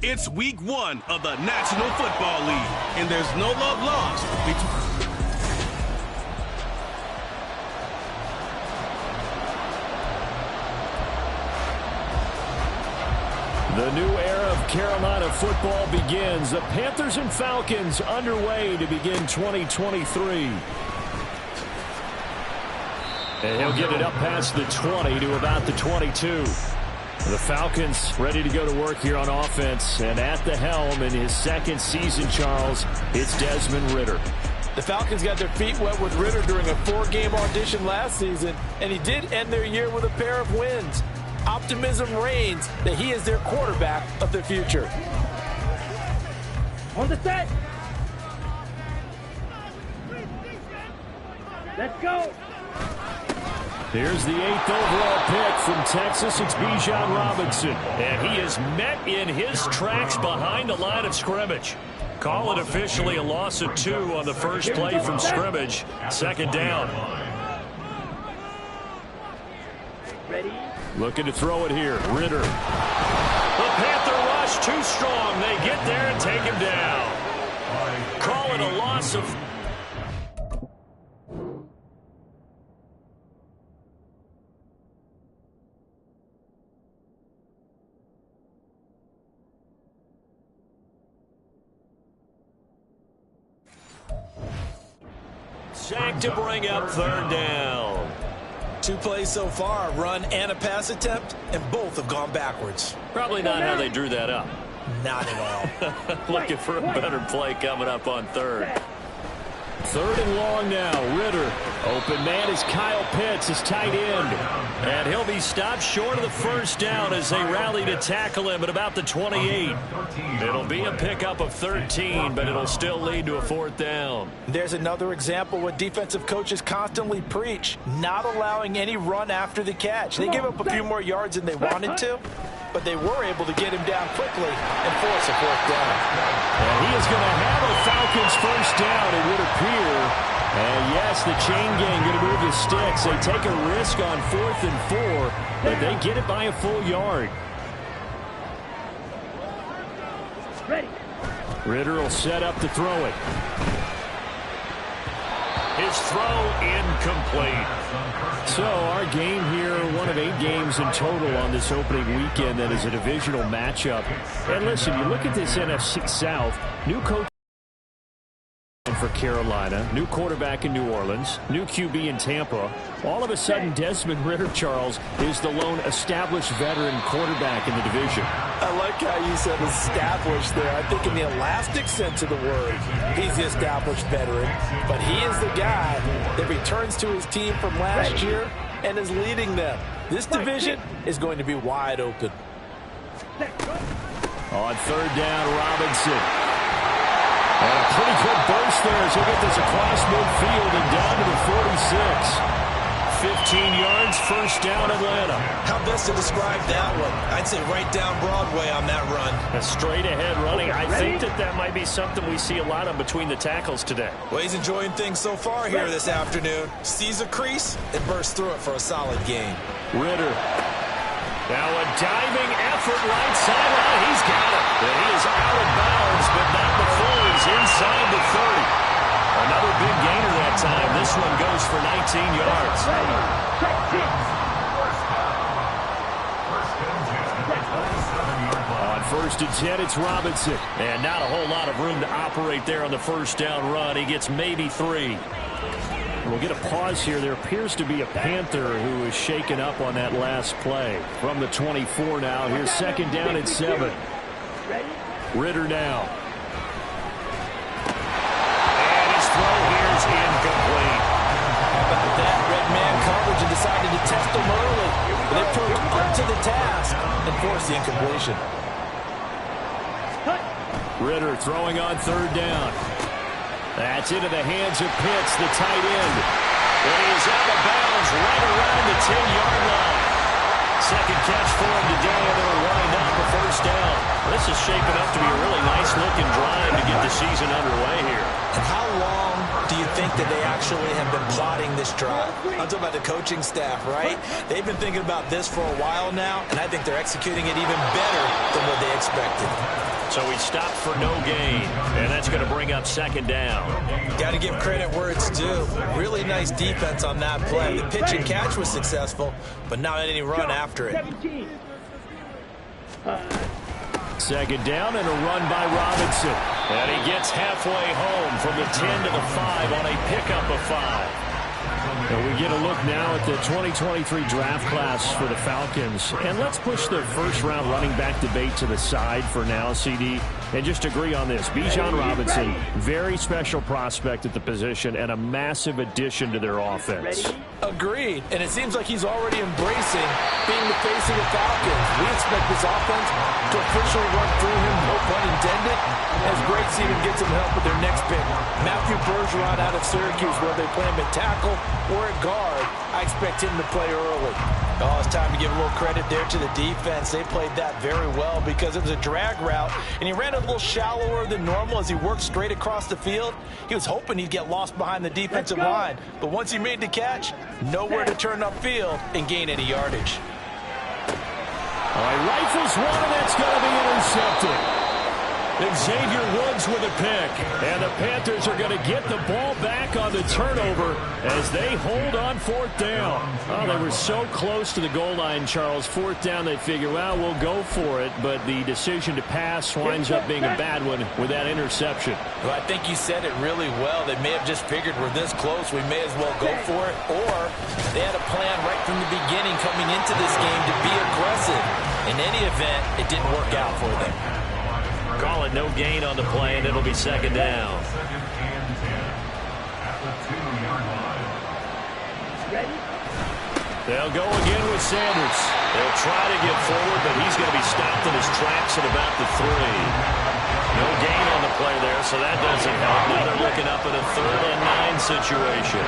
It's week 1 of the National Football League, and there's no love lost between... The new era of Carolina football begins. The Panthers and Falcons underway to begin 2023. And he'll get it up past the 20 to about the 22. The Falcons ready to go to work here on offense. And at the helm in his second season, Charles, it's Desmond Ridder. The Falcons got their feet wet with Ridder during a 4-game audition last season, and he did end their year with a pair of wins. Optimism reigns that he is their quarterback of the future. On the set. Let's go. Here's the 8th overall pick from Texas. It's Bijan Robinson. And he is met in his tracks behind the line of scrimmage. Call it officially a loss of 2 on the first play from scrimmage. Second down. Ready? Looking to throw it here. Ridder. The Panther rush too strong. They get there and take him down. Call it a loss of... Sack to bring up third down. 2 plays so far, a run and a pass attempt, and both have gone backwards. Probably not how they drew that up. Not at all. Looking for a better play coming up on third. Third and long now. Ridder. Open man is Kyle Pitts, his tight end. And he'll be stopped short of the first down as they rally to tackle him at about the 28. It'll be a pickup of 13, but it'll still lead to a 4th down. There's another example what defensive coaches constantly preach, not allowing any run after the catch. They gave up a few more yards than they wanted to, but they were able to get him down quickly and force a 4th down. And he is going to have a Falcons first down, it would appear. And yes, the chain gang going to move the sticks. They take a risk on 4th and 4, but they get it by a full yard. Ready. Ridder will set up to throw it. His throw incomplete. So our game here, 1 of 8 games in total on this opening weekend that is a divisional matchup. And listen, you look at this NFC South, new coach for Carolina, new quarterback in New Orleans, new QB in Tampa. All of a sudden, Desmond Ridder, Charles, is the lone established veteran quarterback in the division. I like how you said established there. I think in the elastic sense of the word, he's the established veteran. But he is the guy that returns to his team from last year and is leading them. This division is going to be wide open. On third down, Robinson. And a pretty good burst there as he'll get this across midfield and down to the 46. 15 yards, first down, Atlanta. How best to describe that one? I'd say right down Broadway on that run. A straight-ahead running. I think that might be something we see a lot of between the tackles today. Well, he's enjoying things so far here this afternoon. Sees a crease and bursts through it for a solid gain. Ridder. Now a diving effort right sideline. He's got it. And he is out of bounds, but not before he's inside the 30. Another big gainer that time. This one goes for 19 yards. On 1st and 10, it's Robinson. And not a whole lot of room to operate there on the first down run. He gets maybe 3. We'll get a pause here. There appears to be a Panther who is shaken up on that last play. From the 24 now. Here's second down and 7. Ridder now. And his throw here is incomplete. About that, red man coverage and decided to test him early. But they proved up to the task and forced the incompletion. Ridder throwing on third down. That's into the hands of Pitts, the tight end. And he is out of bounds right around the 10-yard line. Second catch for him today, and it'll wind up the first down. This is shaping up to be a really nice-looking drive to get the season underway here. And how long do you think that they actually have been plotting this drive? I'm talking about the coaching staff, right? They've been thinking about this for a while now, and I think they're executing it even better than what they expected. So he stopped for no gain, and that's going to bring up second down. Got to give credit where it's due. Really nice defense on that play. The pitch and catch was successful, but not any run after it. Second down and a run by Robinson. And he gets halfway home from the 10 to the 5 on a pickup of 5. And we get a look now at the 2023 draft class for the Falcons. And let's push the first-round running back debate to the side for now, CD, and just agree on this. Bijan Robinson, very special prospect at the position and a massive addition to their offense. Agreed. And it seems like he's already embracing being the face of the Falcons. We expect this offense to officially run through him, no pun intended, as great to even get some help with their next pick. Matthew Bergeron out of Syracuse, where they play him at tackle or at guard. I expect him to play early. Oh, it's time to give a little credit there to the defense. They played that very well because it was a drag route, and he ran a little shallower than normal as he worked straight across the field. He was hoping he'd get lost behind the defensive line, but once he made the catch, nowhere to turn upfield and gain any yardage. All right, rifles one, and that's going to be intercepted. Xavier Woods with a pick, and the Panthers are going to get the ball back on the turnover as they hold on fourth down. Oh, they were so close to the goal line, Charles. Fourth down, they figure, well, we'll go for it, but the decision to pass winds up being a bad one with that interception. Well, I think you said it really well. They may have just figured we're this close, we may as well go for it, or they had a plan right from the beginning coming into this game to be aggressive. In any event, it didn't work out for them. Call it no gain on the play, and it'll be second down. They'll go again with Sanders. They'll try to get forward, but he's going to be stopped in his tracks at about the 3. No gain on the play there, so that doesn't help. Now they're looking up at a 3rd and 9 situation.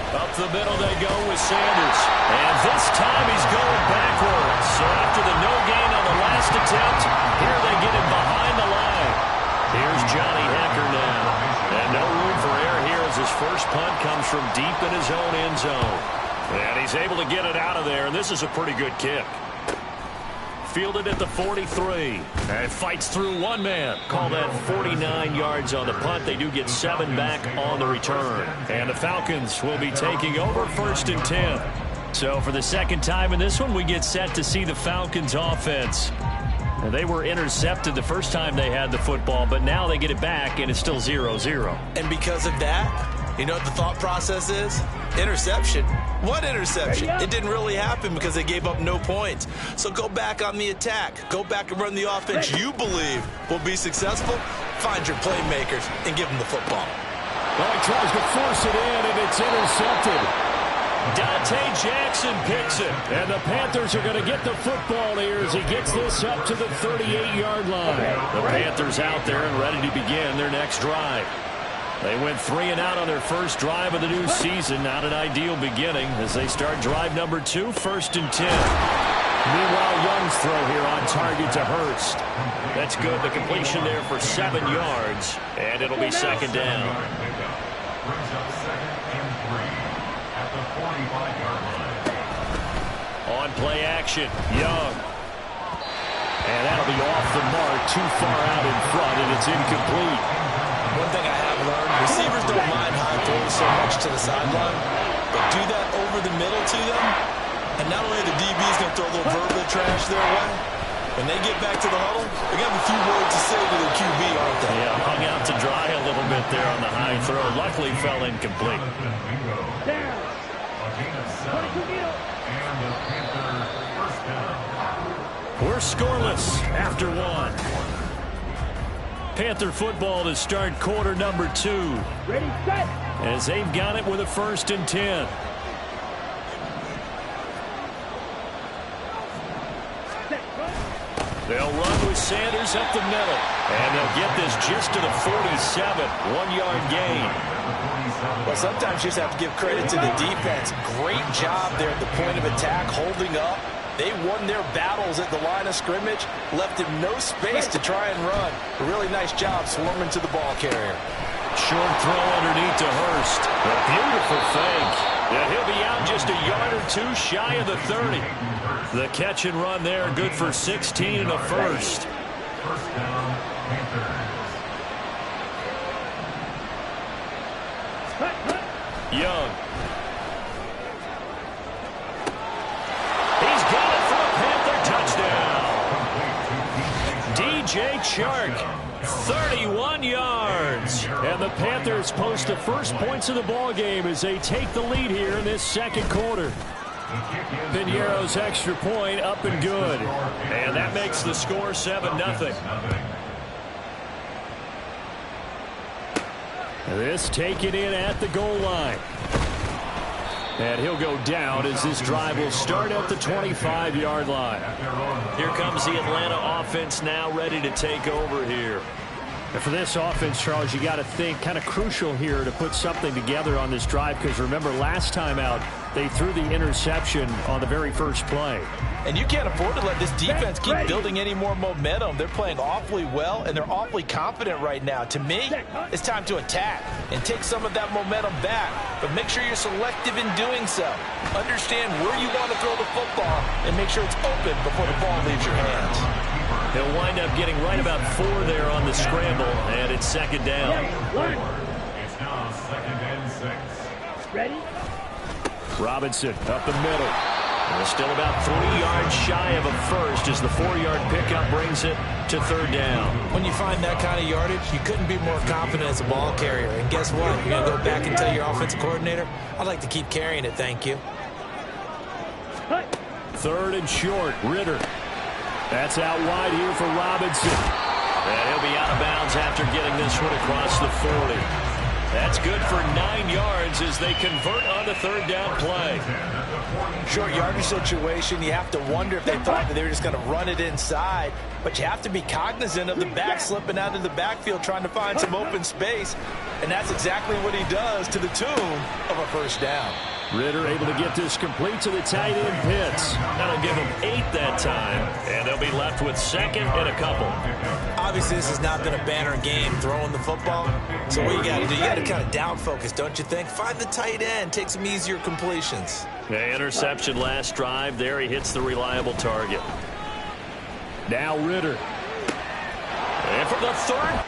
Up the middle they go with Sanders. And this time he's going backwards. So after the no gain on the last attempt, here they get him behind the line. Here's Johnny Hecker now. And no room for error here as his first punt comes from deep in his own end zone. And he's able to get it out of there, and this is a pretty good kick. Fielded at the 43. And fights through one man. Call that 49 yards on the punt. They do get 7 back on the return. And the Falcons will be taking over 1st and 10. So for the second time in this one, we get set to see the Falcons offense. And they were intercepted the first time they had the football, but now they get it back, and it's still 0-0. And because of that, you know what the thought process is? Interception. What interception? It didn't really happen because they gave up no points. So go back on the attack. Go back and run the offense you believe will be successful. Find your playmakers and give them the football. Well, he tries to force it in, and it's intercepted. Dante Jackson picks it, and the Panthers are going to get the football here as he gets this up to the 38-yard line. The Panthers out there and ready to begin their next drive. They went 3 and out on their first drive of the new season. Not an ideal beginning as they start drive number 2, 1st and 10. Meanwhile, Young's throw here on target to Hurst. That's good. The completion there for 7 yards, and it'll be second down. On play action, Young. And that'll be off the mark, too far out in front, and it's incomplete. One thing I have learned, receivers don't mind high throws so much to the sideline, but do that over the middle to them, and not only are the DBs going to throw a little verbal trash their way, when they get back to the huddle, they're going to have a few words to say to their QB, aren't they? Yeah, hung out to dry a little bit there on the high throw. Luckily fell incomplete. We're scoreless after 1. Panther football to start quarter number 2. Ready, set. As they've got it with a 1st and 10. They'll run with Sanders up the middle. And they'll get this just to the 47. 1-yard gain. Well, sometimes you just have to give credit to the defense. Great job there at the point of attack, holding up, They won their battles at the line of scrimmage, left him no space to try and run. A really nice job swarming to the ball carrier. Short throw underneath to Hurst. A beautiful fake. And he'll be out just a yard or two shy of the 30. The catch and run there, good for 16 and a first. First down, Panthers. Young. He's got it for a Panther touchdown. DJ Chark. 31 yards. And the Panthers post the first points of the ball game as they take the lead here in this second quarter. Piñeiro's extra point up and good. And that makes the score 7-0. This taken in at the goal line. And he'll go down as this drive will start at the 25-yard line. Here comes the Atlanta offense now ready to take over here. And for this offense, Charles, you got to think kind of crucial here to put something together on this drive, because remember last time out they threw the interception on the very first play. And you can't afford to let this defense keep building any more momentum. They're playing awfully well, and they're awfully confident right now. To me, it's time to attack and take some of that momentum back. But make sure you're selective in doing so. Understand where you want to throw the football and make sure it's open before the ball leaves your hands. He'll wind up getting right about 4 there on the scramble, and it's second down. It's now 2nd and 6. Ready? Robinson up the middle. And still about 3 yards shy of a first as the 4-yard pickup brings it to third down. When you find that kind of yardage, you couldn't be more confident as a ball carrier. And guess what? You're going to go back and tell your offensive coordinator, I'd like to keep carrying it, thank you. Third and short, Ritter. That's out wide here for Robinson. And he'll be out of bounds after getting this one across the 40. That's good for 9 yards as they convert on the third down play. Short yardage situation, you have to wonder if they thought that they were just going to run it inside. But you have to be cognizant of the back slipping out of the backfield trying to find some open space. And that's exactly what he does to the tune of a first down. Ritter able to get this complete to the tight end Pitts. That'll give them 8 that time, and they'll be left with second and a couple. Obviously, this has not been a banner game throwing the football. So what you got to do, you got to kind of down focus, don't you think? Find the tight end, take some easier completions. The interception last drive. There he hits the reliable target. Now Ritter. And for the third